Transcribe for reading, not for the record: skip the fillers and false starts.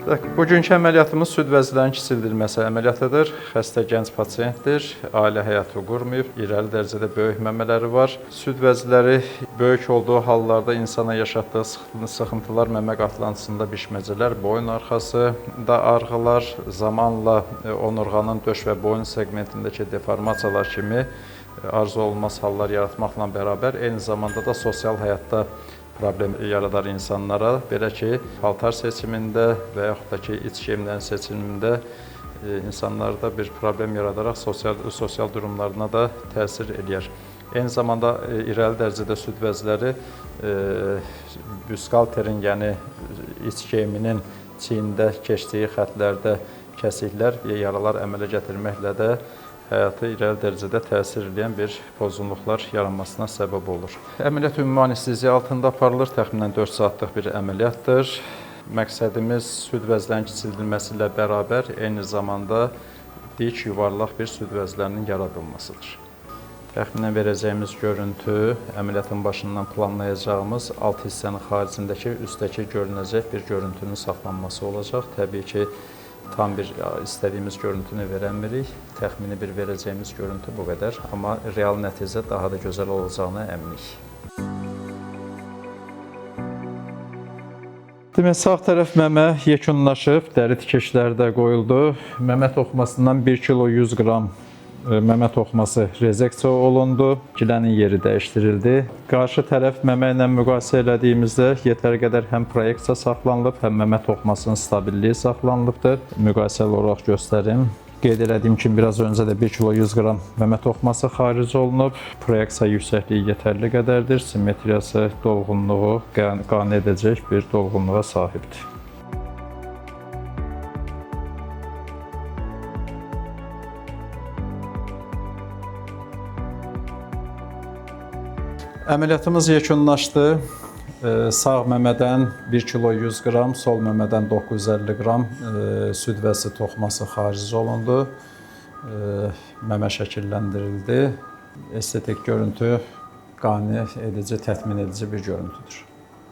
Bugünkü əməliyyatımız süd vəzlərinin kiçildilməsi əməliyyatıdır. Xəstə gənc pasiyentdir, ailə həyatı qurmayıb, irəli dərəcədə böyük məmələri var. Süd vəzləri böyük olduğu hallarda insana yaşatdığı sıxıntılar məmə qatlancısında bişməcələr, boyun arxasında arğılar, zamanla onurğanın döş və boyun seqmentindəki deformasiyalar kimi arzu olunmaz hallar yaratmaqla bərabər, eyni zamanda da sosial həyatda problem yaradar insanlara, belə ki, paltar seçimində və yaxud da ki, iç geyimlərin seçimində insanlarda bir problem yaradaraq sosial durumlarına da təsir edir. Eyni zamanda irəli dərəcədə süd vəzləri büskalterin, yəni iç geyiminin çiyində keçdiyi xətlərdə kəsiklər və yaralar əmələ gətirməklə də həyatı irəli dərəcədə təsir edən bir pozğunluqlar yaranmasına səbəb olur. Əməliyyat ümumi anesteziya altında aparılır, təxminən 4 saatlıq bir əməliyyatdır. Məqsədimiz süd vəzlərinin kiçildilməsi ilə bərabər eyni zamanda dik, yuvarlaq bir süd vəzlərinin yaradılmasıdır. Təxminən verəcəyimiz görüntü əməliyyatın başından planlayacağımız alt hissənin xaricindəki, üstdəki görünəcək bir görüntünün saxlanması olacaq. Təbii ki, tam bir istədiyimiz görüntünü verəmirik. Təxmini bir verəcəyimiz görüntü bu qədər. Amma real nəticə daha da gözəl olacağına əminik. Demək, sağ tərəf məmə yekunlaşıb, dəri tikişləri də qoyuldu. Məmə toxumasından 1 kilo 100 qram məmə toxuması rezeksiya olundu. Gilənin yeri dəyişdirildi. Qarşı tərəf məmə ilə müqayisə elədiyimizdə yetər qədər həm proyeksiya saxlanılıb, həm məmə toxumasının stabilliyi saxlanılıbdır. Müqayisəli olaraq göstərim. Qeyd elədiyim kimi, biraz öncə də 1 kilo 100 qram məmə toxuması xaric olunub. Proyeksiya yüksəkliyi yetərli qədərdir. Simmetriyası, dolğunluğu qane edəcək bir dolğunluğa sahibdir. Əməliyyatımız yekunlaşdı. Sağ məmədən 1 kilo 100 qram, sol məmədən 950 qram süd vəzi toxuması xaric olundu. Məmə şəkilləndirildi. Estetik görüntü qane edici, təmin edici bir görüntüdür.